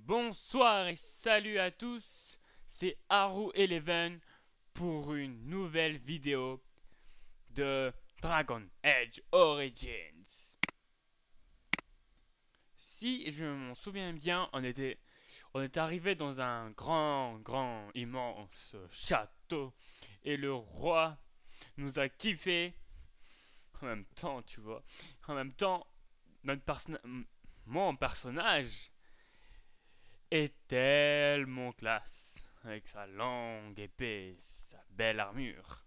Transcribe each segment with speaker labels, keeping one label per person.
Speaker 1: Bonsoir et salut à tous, c'est Haru11 pour une nouvelle vidéo de Dragon Age Origins. Si je m'en souviens bien, on était arrivé dans un immense château et le roi nous a kiffé en même temps, tu vois. En même temps, mon personnage est tellement classe, avec sa longue épée, sa belle armure.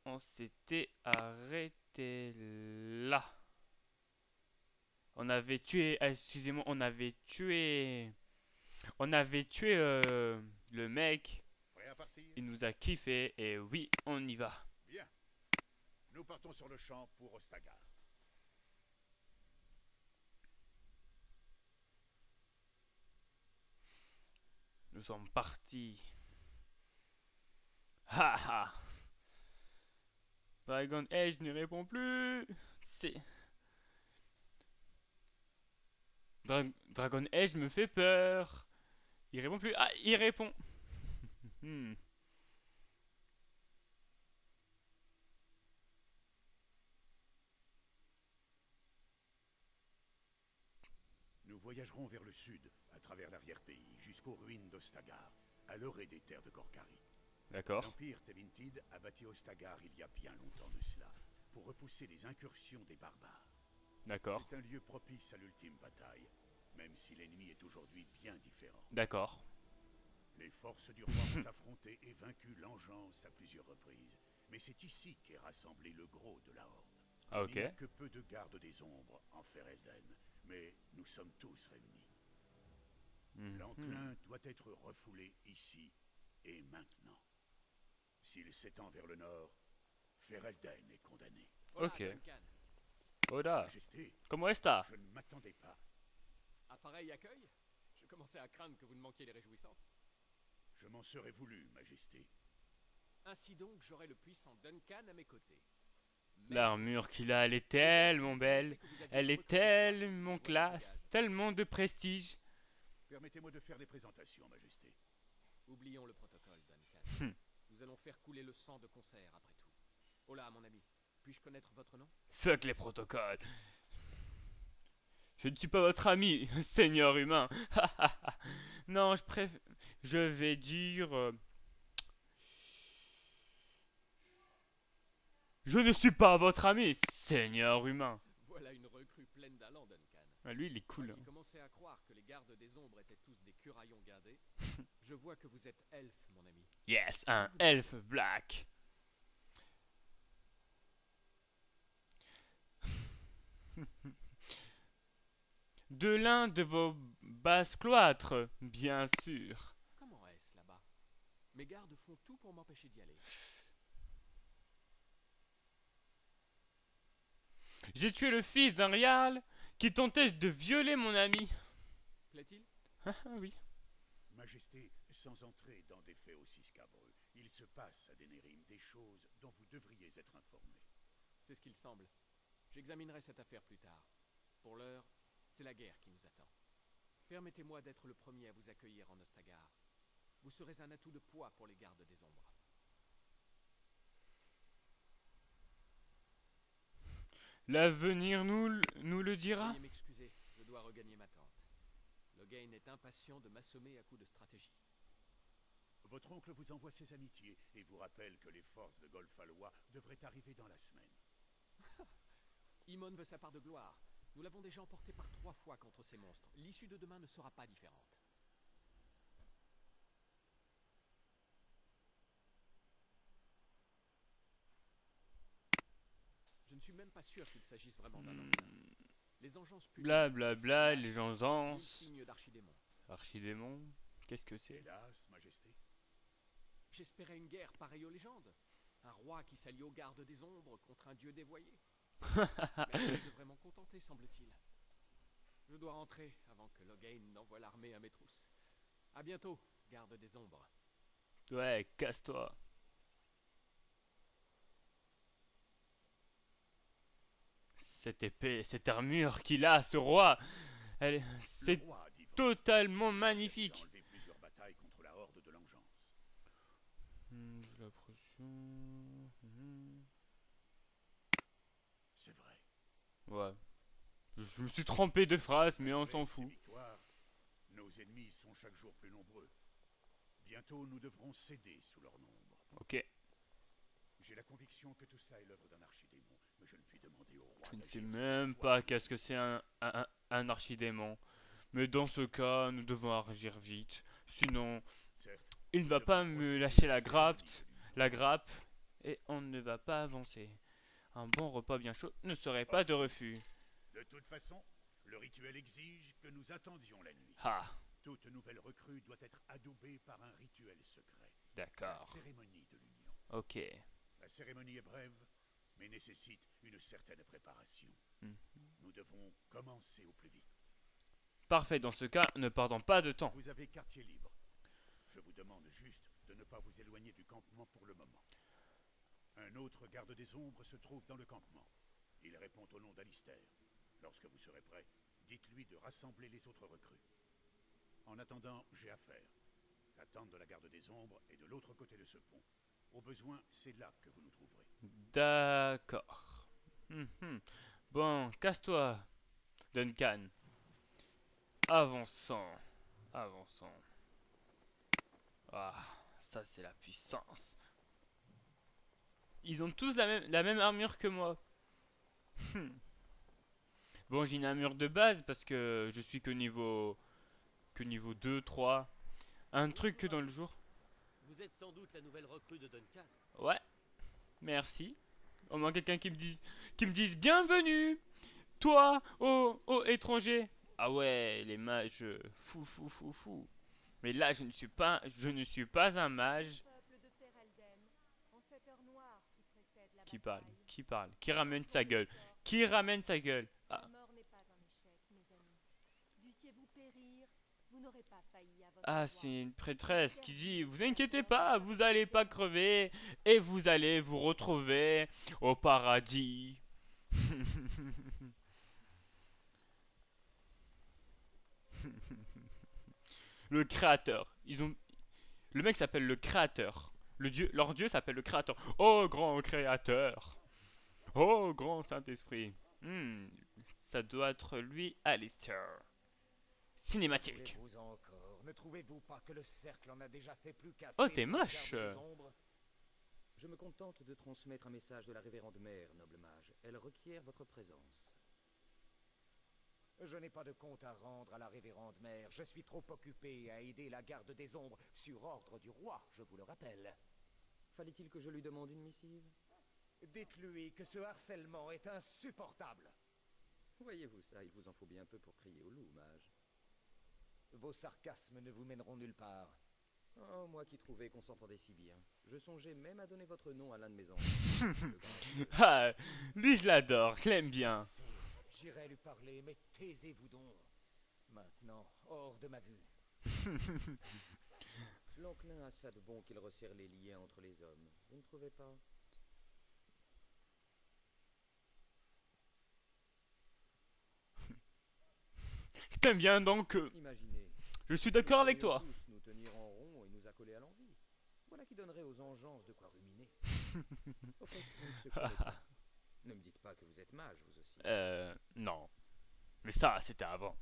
Speaker 1: On s'était arrêté là. On avait tué, excusez-moi, on avait tué le mec.
Speaker 2: Prêt à partir?
Speaker 1: Il nous a kiffé et oui, on y va.
Speaker 2: Bien. Nous partons sur le champ pour Ostagar.
Speaker 1: Nous sommes partis. Ha ha. Dragon Age ne répond plus. C'est Dragon Age me fait peur. Il répond plus. Ah, il répond. Hmm.
Speaker 2: Nous voyagerons vers le sud, à travers l'arrière-pays, jusqu'aux ruines d'Ostagar, à l'orée des terres de Korkari.
Speaker 1: D'accord,
Speaker 2: L'Empire Tevintid a bâti Ostagar il y a bien longtemps de cela, pour repousser les incursions des barbares.
Speaker 1: d'accord,
Speaker 2: C'est un lieu propice à l'ultime bataille, même si l'ennemi est aujourd'hui bien différent.
Speaker 1: d'accord.
Speaker 2: Les forces du roi ont affronté et vaincu l'Engeance à plusieurs reprises, mais c'est ici qu'est rassemblé le gros de la Horde.
Speaker 1: Ah,
Speaker 2: Il n'y a
Speaker 1: ok.
Speaker 2: que peu de gardes des ombres en Ferelden, mais nous sommes tous réunis.
Speaker 1: Mhm.
Speaker 2: L'enclin doit être refoulé ici et maintenant. S'il s'étend vers le nord, Ferelden est condamné.
Speaker 3: Hola,
Speaker 1: Ok.
Speaker 3: Duncan.
Speaker 1: Hola.
Speaker 2: Majesté,
Speaker 1: Comment est-ce?
Speaker 2: je ne m'attendais pas.
Speaker 3: À pareil accueil? Je commençais à craindre que vous ne manquiez les réjouissances.
Speaker 2: Je m'en serais voulu, Majesté.
Speaker 3: Ainsi donc, j'aurai le puissant Duncan à mes côtés. Mais
Speaker 1: L'armure qu'il a, elle est
Speaker 3: j'ai bien
Speaker 1: tellement
Speaker 3: cru
Speaker 1: belle.
Speaker 3: penser que vous aviez
Speaker 1: Elle est
Speaker 3: d'autres choix.
Speaker 1: tellement
Speaker 3: Voici le
Speaker 1: classe.
Speaker 3: gage.
Speaker 1: Tellement de prestige.
Speaker 2: Permettez-moi de faire des présentations, Majesté.
Speaker 3: Oublions le protocole, Duncan.
Speaker 1: Hmm.
Speaker 3: Nous allons faire couler le sang de concert, après tout. Hola, mon ami. Puis-je connaître votre nom?
Speaker 1: Fuck les protocoles. Je ne suis pas votre ami, seigneur humain. Non, je vais dire... Je ne suis pas votre ami, seigneur humain.
Speaker 3: Voilà une recrue pleine d'allant, Duncan.
Speaker 1: Ah, lui, il est
Speaker 3: Moi
Speaker 1: cool.
Speaker 3: qui
Speaker 1: Hein.
Speaker 3: commençais à croire que les gardes des ombres étaient tous des curaillons guindés, je vois que vous êtes elfe, mon ami.
Speaker 1: Yes, un elfe black. De l'un de vos basses cloîtres, bien sûr.
Speaker 3: Comment est-ce là-bas? Mes gardes font tout pour m'empêcher d'y aller.
Speaker 1: J'ai tué le fils d'un rial qui tentait de violer mon ami.
Speaker 3: Plaît-il?
Speaker 1: Ah oui.
Speaker 2: Majesté, sans entrer dans des faits aussi scabreux, il se passe à Denerim des choses dont vous devriez être informé.
Speaker 3: C'est ce qu'il semble. J'examinerai cette affaire plus tard. Pour l'heure, c'est la guerre qui nous attend. Permettez-moi d'être le premier à vous accueillir en Ostagar. Vous serez un atout de poids pour les gardes des ombres.
Speaker 1: L'avenir nous le dira.
Speaker 3: Veuillez m'excuser, je dois regagner ma tente. Logain est impatient de m'assommer à coups de stratégie.
Speaker 2: Votre oncle vous envoie ses amitiés et vous rappelle que les forces de Golfalois devraient arriver dans la semaine.
Speaker 3: Imon veut sa part de gloire. Nous l'avons déjà emporté par 3 fois contre ces monstres. L'issue de demain ne sera pas différente. Je ne suis même pas sûr qu'il s'agisse vraiment d'un enclin. Les engences publiques,
Speaker 1: Bla bla bla, les
Speaker 3: nul
Speaker 1: gens
Speaker 3: signe d'archidémon.
Speaker 1: Archidémon, qu'est-ce que c'est?
Speaker 2: Hélas, Majesté.
Speaker 3: J'espérais une guerre pareille aux légendes. Un roi qui s'allie aux gardes des ombres contre un dieu dévoyé. Mais je devrais m'en contenter, semble-t-il. Je dois rentrer avant que Logain n'envoie l'armée à mes trousses. À bientôt, garde des ombres.
Speaker 1: Ouais, casse-toi. cette épée, cette armure qu'il a, ce roi,
Speaker 2: Le
Speaker 1: c'est
Speaker 2: roi, dit Von.
Speaker 1: totalement
Speaker 2: J'ai
Speaker 1: magnifique.
Speaker 2: déjà enlevé plusieurs batailles contre la horde de l'Engeance.
Speaker 1: J'ai l'impression...
Speaker 2: C'est vrai.
Speaker 1: Ouais. Je me suis trompé de phrase, mais on s'en
Speaker 2: Avec ces
Speaker 1: fout.
Speaker 2: victoires, nos ennemis sont chaque jour plus nombreux. Bientôt, nous devrons céder sous leur nombre.
Speaker 1: Ok.
Speaker 2: J'ai la conviction que tout cela est l'œuvre d'un archidémon, mais je ne puis demander au roi.
Speaker 1: Je ne sais
Speaker 2: d'agir
Speaker 1: même
Speaker 2: sur la foi
Speaker 1: pas
Speaker 2: de
Speaker 1: qu'est-ce que c'est un archidémon. Mais dans ce cas, nous devons agir vite. Sinon,
Speaker 2: Certes,
Speaker 1: il ne va
Speaker 2: nous
Speaker 1: pas
Speaker 2: devons
Speaker 1: me
Speaker 2: procéder
Speaker 1: lâcher
Speaker 2: à
Speaker 1: la
Speaker 2: cérémonie
Speaker 1: grappe,
Speaker 2: de l'union.
Speaker 1: la grappe, et on ne va pas avancer. Un bon repas bien chaud ne serait pas de refus.
Speaker 2: De toute façon, le rituel exige que nous attendions la nuit.
Speaker 1: Ah,
Speaker 2: Toute nouvelle recrue doit être adoubée par un rituel secret. La
Speaker 1: d'accord.
Speaker 2: cérémonie de l'union.
Speaker 1: Ok.
Speaker 2: La cérémonie est brève, mais nécessite une certaine préparation.
Speaker 1: Mhm.
Speaker 2: Nous devons commencer au plus vite.
Speaker 1: Parfait, dans ce cas, ne perdons pas de temps.
Speaker 2: Vous avez quartier libre. Je vous demande juste de ne pas vous éloigner du campement pour le moment. Un autre garde des ombres se trouve dans le campement. Il répond au nom d'Alistair. Lorsque vous serez prêt, dites-lui de rassembler les autres recrues. En attendant, j'ai affaire. La tente de la garde des ombres est de l'autre côté de ce pont. Au besoin, c'est là que vous nous trouverez.
Speaker 1: D'accord. Mhm. Bon, casse-toi, Duncan. Avançons. Avançons. Ah, ça c'est la puissance. Ils ont tous la même armure que moi. Bon, j'ai une armure de base parce que je suis que niveau 2, 3. Un truc que dans le jour.
Speaker 4: Vous êtes sans doute la nouvelle recrue de Duncan.
Speaker 1: Ouais, merci. Au moins quelqu'un qui me dise bienvenue, toi, ô étranger. Ah ouais, les mages, fou, fou, fou, fou. Mais là, je ne suis pas un mage.
Speaker 5: Peuple de Ferelden, en cette heure noire qui précède la
Speaker 1: Qui
Speaker 5: bataille.
Speaker 1: parle, qui ramène sa gueule, qui ramène sa gueule.
Speaker 5: La
Speaker 1: Ah,
Speaker 5: mort n'est pas un échec, mes amis. Dussiez-vous périr, vous n'aurez pas failli à votre
Speaker 1: ah,
Speaker 5: roi.
Speaker 1: c'est une prêtresse qui dit, vous inquiétez pas, vous allez pas crever et vous allez vous retrouver au paradis. Le créateur. Le mec s'appelle le créateur. Leur dieu s'appelle le créateur. Oh grand créateur. Oh grand Saint-Esprit. Ça doit être lui, Alistair. Cinématique.
Speaker 6: Voulez-vous encore? Ne trouvez-vous pas que le cercle en a déjà fait plus qu'assez
Speaker 1: Oh, t'es
Speaker 6: pour
Speaker 1: moche.
Speaker 6: garder les ombres?
Speaker 4: Je me contente de transmettre un message de la révérende mère, noble mage. Elle requiert votre présence.
Speaker 6: Je n'ai pas de compte à rendre à la révérende mère. Je suis trop occupé à aider la garde des ombres sur ordre du roi, je vous le rappelle.
Speaker 4: Fallait-il que je lui demande une missive?
Speaker 6: Dites-lui que ce harcèlement est insupportable.
Speaker 4: Voyez-vous ça, il vous en faut bien peu pour crier au loup, mage.
Speaker 6: Vos sarcasmes ne vous mèneront nulle part.
Speaker 4: Oh, moi qui trouvais qu'on s'entendait si bien. Je songeais même à donner votre nom à l'un de mes enfants. Le grand.
Speaker 1: Ah, lui je l'adore, je l'aime bien.
Speaker 6: J'irai lui parler, mais taisez-vous donc. Maintenant, hors de ma vue.
Speaker 4: L'enclin a ça de bon qu'il resserre les liens entre les hommes. Vous ne trouvez pas?
Speaker 1: Je t'aime bien donc.
Speaker 4: Imaginez.
Speaker 1: Je suis d'accord avec
Speaker 4: Nous
Speaker 1: toi.
Speaker 4: pourrions tous nous tenir en rond et nous accoler à l'envie. Voilà qui donnerait aux engeances de quoi ruminer. Au fait, vous ne secouez pas. Ne me dites pas que vous êtes mage, vous aussi.
Speaker 1: Non. Mais ça, c'était avant.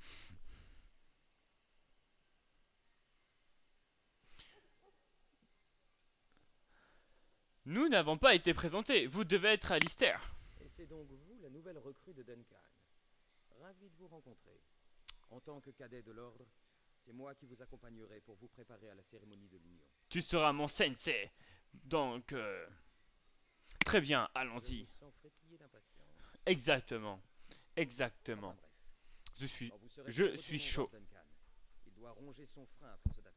Speaker 1: Nous n'avons pas été présentés. Vous devez être Alistair.
Speaker 4: Et c'est donc vous, la nouvelle recrue de Duncan. Ravi de vous rencontrer. En tant que cadet de l'ordre, c'est moi qui vous accompagnerai pour vous préparer à la cérémonie de l'union.
Speaker 1: Tu seras mon sensei. Donc, très bien,
Speaker 4: Je
Speaker 1: allons-y.
Speaker 4: vous sens frétiller d'impatience.
Speaker 1: Exactement. Exactement.
Speaker 4: Enfin, bref.
Speaker 1: Je suis...
Speaker 4: Quand vous serez
Speaker 1: je
Speaker 4: prêt,
Speaker 1: suis
Speaker 4: retournons
Speaker 1: chaud.
Speaker 4: voir Duncan. Il doit ronger son frein à force d'attendre.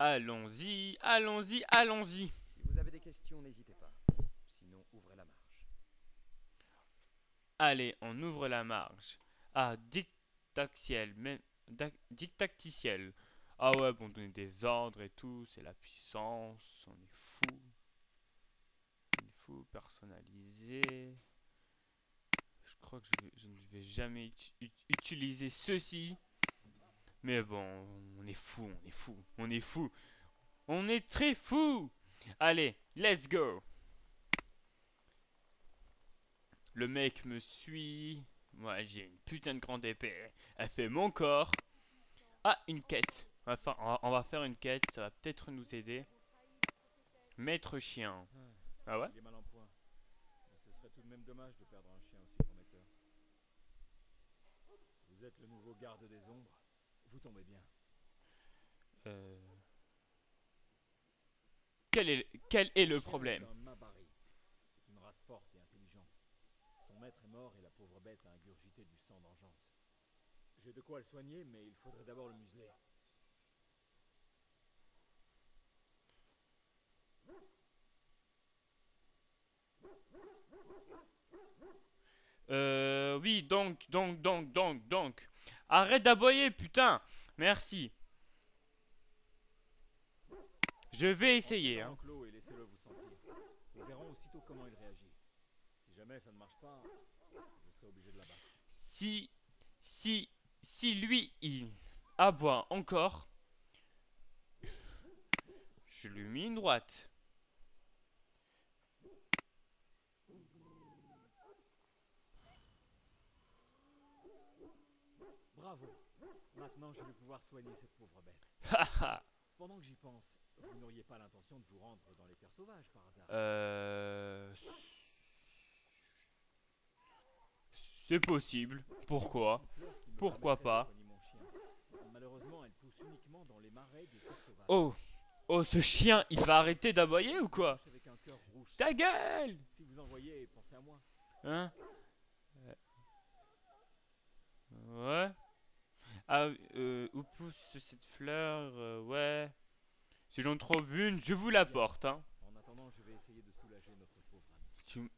Speaker 1: Allons-y, allons-y, allons-y.
Speaker 4: Si vous avez des questions, n'hésitez pas. Sinon, ouvrez la marche.
Speaker 1: Allez, on ouvre la marge. Ah, dictactiel, même dictacticiel. Ah ouais, bon, donner des ordres et tout, c'est la puissance, on est fou. On est fou, personnalisé. Je crois que je ne vais jamais utiliser ceci. Mais bon, on est fou, on est fou, on est fou. On est très fou. Allez, let's go. Le mec me suit. Moi, j'ai une putain de grande épée. Elle fait mon corps. Ah, une quête. On va faire une quête, ça va peut-être nous aider. Maître chien. Ah ouais?
Speaker 7: Il est mal en point. Mais ce serait tout de même dommage de perdre un chien aussi prometteur. Vous êtes le nouveau garde des ombres. Vous tombez bien.
Speaker 1: Quel est le problème?
Speaker 7: C'est un Mabari. C'est une race forte et intelligente. Son maître est mort et la pauvre bête a ingurgité du sang d'engeance. J'ai de quoi le soigner, mais il faudrait d'abord le museler.
Speaker 1: Oui, donc. Arrête d'aboyer, putain. Merci. Je vais essayer, hein.
Speaker 7: Enclos et laissez-le vous sentir. Nous verrons aussitôt comment il réagit. Si jamais ça ne marche pas, je serai obligé de l'abattre.
Speaker 1: Si lui, il aboie encore, je lui mets une droite.
Speaker 7: Bravo. Maintenant, je vais pouvoir soigner cette pauvre bête.
Speaker 1: Haha.
Speaker 7: Pendant que j'y pense, vous n'auriez pas l'intention de vous rendre dans les terres sauvages par hasard?
Speaker 1: C'est possible. Pourquoi? Pourquoi pas?
Speaker 7: Malheureusement, elle pousse uniquement dans les marais des terres sauvages.
Speaker 1: Oh, ce chien, il va arrêter d'aboyer ou quoi?
Speaker 7: Avec un cœur rouge.
Speaker 1: Ta gueule!
Speaker 7: Si vous en voyez, pensez à moi.
Speaker 1: Hein? Ouais. Ah, où pousse cette fleur? Ouais. Si j'en trouve une, je vous l'apporte, hein.
Speaker 7: En attendant, je vais essayer de soulager notre pauvre ami.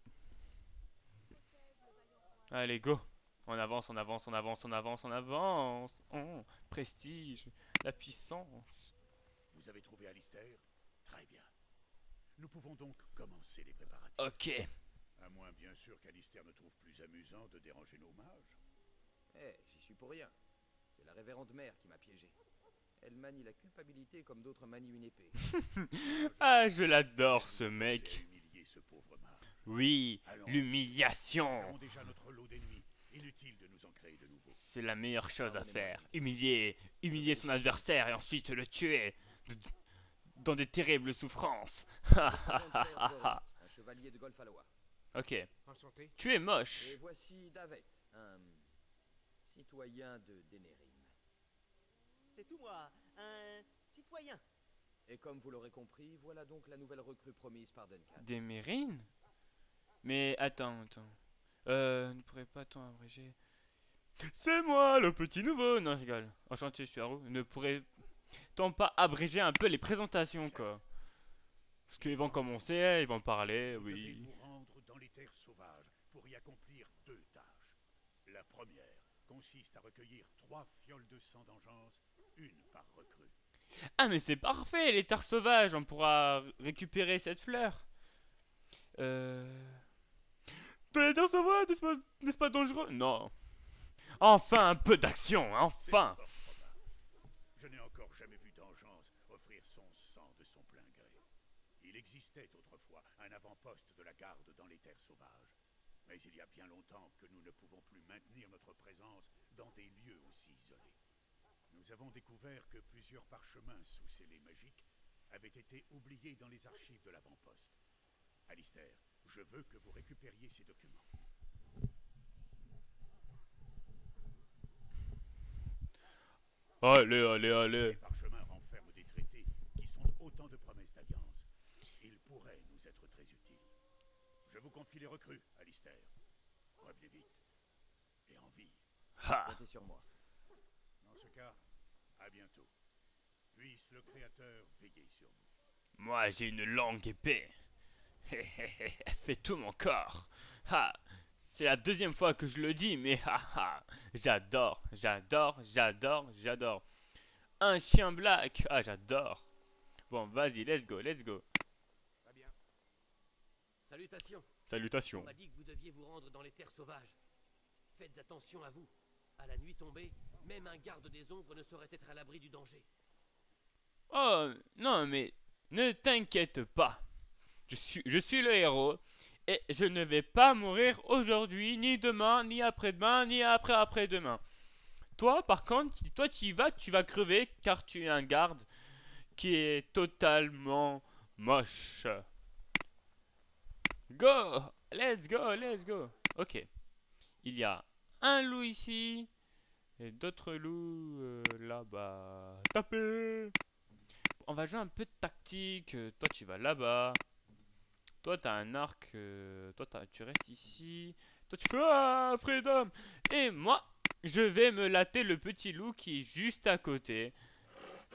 Speaker 1: Allez, go. On avance. Oh, prestige, la puissance.
Speaker 2: Vous avez trouvé Alistair? Très bien. Nous pouvons donc commencer les préparatifs.
Speaker 1: Ok.
Speaker 2: À moins, bien sûr, qu'Alistair ne trouve plus amusant de déranger nos mages.
Speaker 4: Eh, j'y suis pour rien. C'est la révérende mère qui m'a piégé. Elle manie la culpabilité comme d'autres manient une épée.
Speaker 1: Ah, je l'adore, ce
Speaker 2: C'est
Speaker 1: mec.
Speaker 2: humilier ce pauvre mage.
Speaker 1: Oui,
Speaker 2: Allons. Nous
Speaker 1: l'humiliation.
Speaker 2: avons déjà notre lot d'ennemis. Inutile de nous en créer de nouveaux.
Speaker 1: C'est la meilleure chose à faire. Humilier son adversaire et ensuite le tuer. Dans des terribles souffrances.
Speaker 4: Un chevalier de Golfalois.
Speaker 1: Ok.
Speaker 3: Enchanté.
Speaker 1: Tu es moche.
Speaker 4: Et voici Davet, un citoyen de Dénérine.
Speaker 8: C'est tout moi, un citoyen.
Speaker 4: Et comme vous l'aurez compris, voilà donc la nouvelle recrue promise par Duncan.
Speaker 1: Des mérines? Mais attends. Ne pourrait pas t'en abréger? C'est moi, le petit nouveau. Non, je rigole. Enchanté, je suis Haru. Ne pourrait-on pas abréger un peu les présentations, quoi? Parce qu'ils vont commencer, ils vont parler,
Speaker 2: Vous devez
Speaker 1: oui.
Speaker 2: vous rendre dans les terres sauvages pour y accomplir 2 tâches. La première consiste à recueillir 3 fioles de sang d'engeance, une par recrue.
Speaker 1: Ah, mais c'est parfait, les terres sauvages. On pourra récupérer cette fleur. Dans les terres sauvages, n'est-ce pas dangereux? Non. Enfin, un peu d'action, enfin.
Speaker 2: C'est fort probable. Je n'ai encore jamais vu d'engeance offrir son sang de son plein gré. Il existait autrefois un avant-poste de la garde dans les terres sauvages. Mais il y a bien longtemps que nous ne pouvons plus maintenir notre présence dans des lieux aussi isolés. Nous avons découvert que plusieurs parchemins sous scellés magiques avaient été oubliés dans les archives de l'avant-poste. Alistair, je veux que vous récupériez ces documents.
Speaker 1: Allez.
Speaker 2: Ces parchemins renferment des traités qui sont autant de promesses d'alliance. Ils pourraient nous être très utiles. Je vous confie les recrues, Alistair. Revenez vite. Et en vie.
Speaker 1: Ha.
Speaker 4: Comptez sur moi.
Speaker 2: Dans ce cas, à bientôt. Puisse le Créateur veiller sur vous.
Speaker 1: Moi, j'ai une longue épée. Elle fait tout mon corps. Ha. C'est la deuxième fois que je le dis, mais j'adore. Un chien black. Ah, j'adore. Bon, vas-y, let's go.
Speaker 3: Très bien.
Speaker 9: Salutations. On
Speaker 1: Salutations.
Speaker 9: m'a dit que vous deviez vous rendre dans les terres sauvages. Faites attention à vous. À la nuit tombée, même un garde des ombres ne saurait être à l'abri du danger.
Speaker 1: Oh, non, mais ne t'inquiète pas. Je suis le héros. Et je ne vais pas mourir aujourd'hui, ni demain, ni après-demain, ni après-après-demain. Toi, par contre, si toi tu y vas, tu vas crever car tu es un garde qui est totalement moche. Go! Let's go, let's go. Ok. Il y a un loup ici. Et d'autres loups là-bas. Tapez! On va jouer un peu de tactique. Toi, tu vas là-bas. Toi, t'as un arc. Tu restes ici. Toi, tu fais ah, freedom! Et moi, je vais me latter le petit loup qui est juste à côté.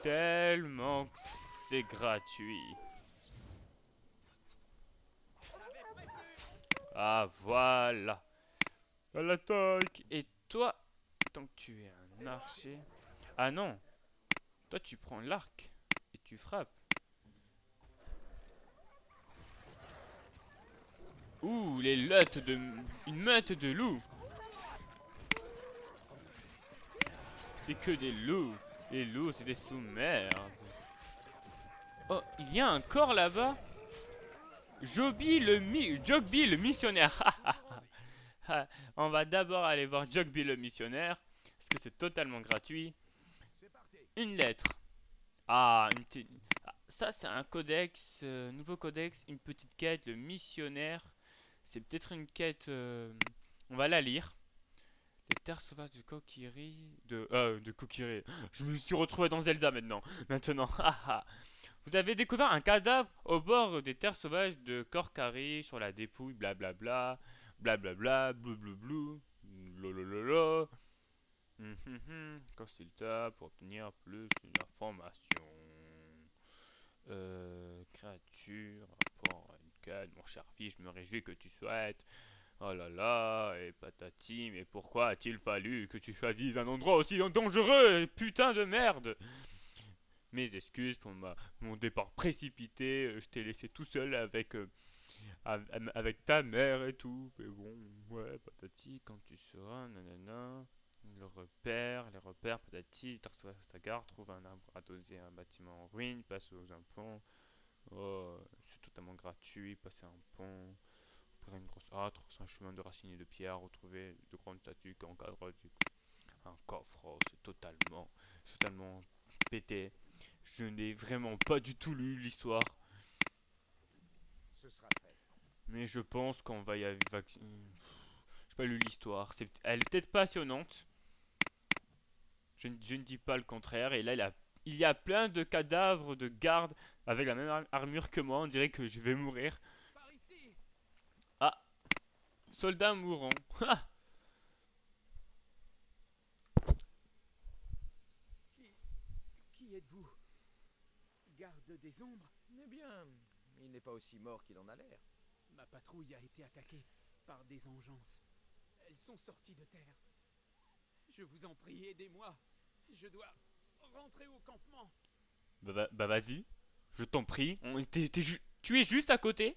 Speaker 1: Tellement que c'est gratuit. Ah, voilà. À l'attaque. Et toi, tant que tu es un archer... Ah non. Toi, tu prends l'arc et tu frappes. Ouh, les meutes de... Une meute de loups. C'est que des loups. Les loups, c'est des sous-merdes. Oh, il y a un corps là-bas. Jogby le missionnaire. On va d'abord aller voir Jogby le missionnaire. Parce que c'est totalement gratuit. Une lettre. Ah, une petite... Ah, ça, c'est un codex. Nouveau codex. Une petite quête. Le missionnaire. C'est peut-être une quête... On va la lire. Les terres sauvages de Kokiri. De Kokiri. Je me suis retrouvé dans Zelda maintenant. Vous avez découvert un cadavre au bord des terres sauvages de Korkari sur la dépouille, blablabla, blablabla, blou, lolololo. Consulta pour obtenir plus d'informations. Créature, rapport à une quête, mon cher fils, je me réjouis que tu souhaites. Oh là là, et patati, mais pourquoi a-t-il fallu que tu choisisses un endroit aussi dangereux, putain de merde? Mes excuses pour mon départ précipité, je t'ai laissé tout seul avec ta mère et tout. Mais bon, ouais, patati, quand tu seras, nanana. Les repères, patati, ta gare, trouve un arbre à doser un bâtiment en ruine, passe aux impôts. Oh, c'est totalement gratuit, passer un pont. Opérer une grosse traverser un chemin de racines et de pierre, retrouver de grandes statues qui encadrent un coffre. Oh, c'est totalement pété. Je n'ai vraiment pas du tout lu l'histoire.
Speaker 6: Ce sera fait.
Speaker 1: Mais je pense qu'on va y avoir... J'ai pas lu l'histoire. Elle est peut-être passionnante. Je ne dis pas le contraire. Et là, il y a plein de cadavres de gardes avec la même armure que moi. On dirait que je vais mourir. Ah. Soldat mourant.
Speaker 3: Qui êtes-vous? Garde des ombres?
Speaker 4: Eh bien, il n'est pas aussi mort qu'il en a l'air.
Speaker 3: Ma patrouille a été attaquée par des engeances. Elles sont sorties de terre. Je vous en prie, aidez-moi. Je dois rentrer au campement.
Speaker 1: Bah vas-y. Je t'en prie. Tu es juste à côté.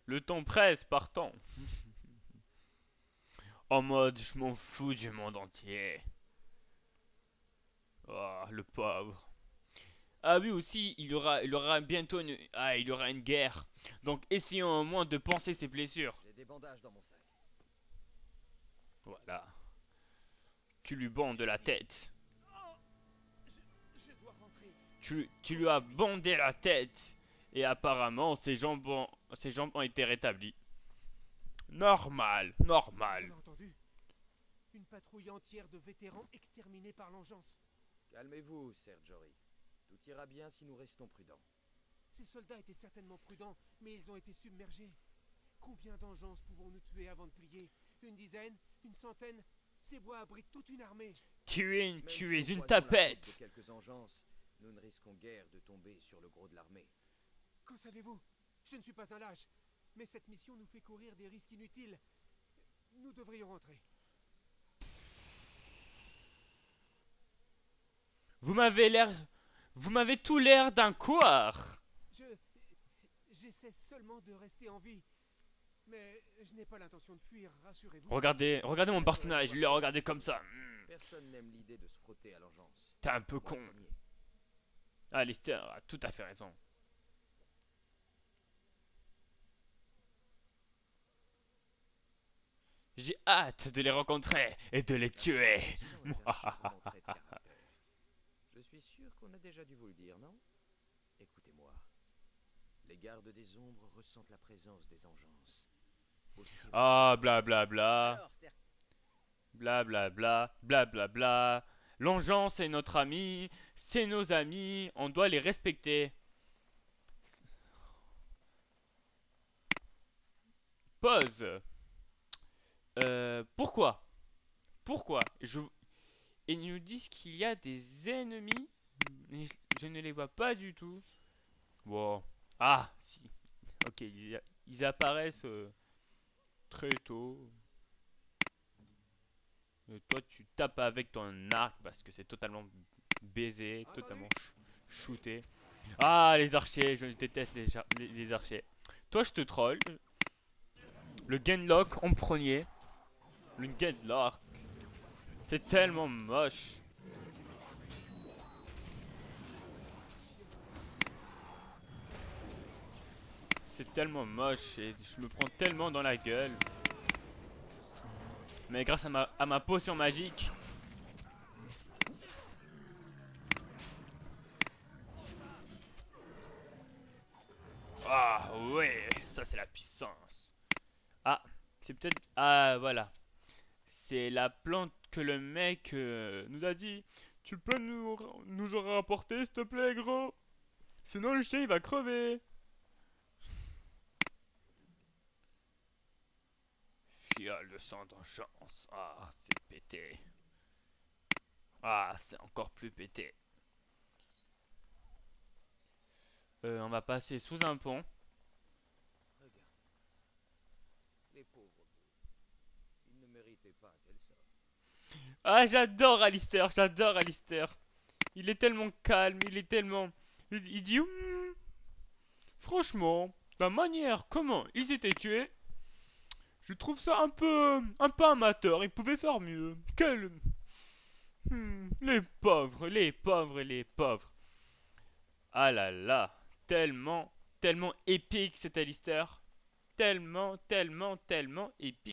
Speaker 1: Le temps presse, partons. En mode, je m'en fous du monde entier. Oh, le pauvre. Ah oui, aussi, il y aura bientôt il y aura une guerre. Donc, essayons au moins de panser ses blessures.
Speaker 4: J'ai des bandages dans mon sac.
Speaker 1: Voilà. Tu lui bandes la tête.
Speaker 3: Je dois rentrer.
Speaker 1: Tu lui as bandé la tête. Et apparemment, ses jambes ont été rétablies. Normal.
Speaker 3: Vous avez entendu? Une patrouille entière de vétérans exterminés par l'engeance.
Speaker 4: Calmez-vous, Sergeori. Tout ira bien si nous restons prudents.
Speaker 3: Ces soldats étaient certainement prudents, mais ils ont été submergés. Combien d'engeances pouvons-nous tuer avant de plier? Une dizaine? Une centaine? Ces bois abritent toute une armée.
Speaker 1: Tu es
Speaker 4: Même
Speaker 1: une
Speaker 4: si nous croisons la
Speaker 1: tapette.
Speaker 4: route de quelques engeances, nous ne risquons guère de tomber sur le gros de l'armée.
Speaker 3: Qu'en savez-vous? Je ne suis pas un lâche. Mais cette mission nous fait courir des risques inutiles. Nous devrions rentrer.
Speaker 1: Vous m'avez tout l'air d'un couard.
Speaker 3: J'essaie seulement de rester en vie. Mais je n'ai pas l'intention de fuir, rassurez-vous.
Speaker 1: Regardez mon personnage, il le regardé comme ça.
Speaker 4: Personne n'aime l'idée de se frotter à l'engeance.
Speaker 1: T'es un peu
Speaker 4: Moi,
Speaker 1: con.
Speaker 4: le premier.
Speaker 1: Ah, Lister a tout à fait raison. J'ai hâte de les rencontrer et de les tuer.
Speaker 4: Est un charmant trait de caractère. Je suis sûr qu'on a déjà dû vous le dire, non? Écoutez-moi. Les gardes des ombres ressentent la présence des engences. Aussi
Speaker 1: Ah, blablabla.
Speaker 8: Alors, c'est
Speaker 1: Blablabla. Blablabla. L'engeance est notre ami. C'est nos amis. On doit les respecter. Pause. Pourquoi? Pourquoi? Ils nous disent qu'il y a des ennemis. Mais je ne les vois pas du tout. Wow. Ah, si. Ok, ils apparaissent très tôt. Toi, tu tapes avec ton arc parce que c'est totalement baisé, totalement shooté. Ah, les archers, je déteste les archers. Toi, je te troll. Le Genlock en premier. Le Genlock. C'est tellement moche. C'est tellement moche et je me prends tellement dans la gueule. Mais grâce à ma potion magique. Ah ouais, ça c'est la puissance. Ah, c'est peut-être... Ah voilà. C'est la plante que le mec nous a dit. Tu peux nous en rapporter s'il te plaît gros? Sinon le chien il va crever. Fiole de sang d'enchance. Ah, c'est pété. Ah, c'est encore plus pété. On va passer sous un pont.
Speaker 4: Regardez ça. Les pauvres bouts. Ils ne méritaient pas un tel sort.
Speaker 1: Ah, j'adore Alistair, j'adore Alistair. Il est tellement calme, il est tellement... Il dit... franchement, la manière comment ils étaient tués, je trouve ça un peu amateur. Ils pouvaient faire mieux. Quel... les pauvres, les pauvres, les pauvres. Ah là là. Tellement épique cet Alistair. Tellement épique.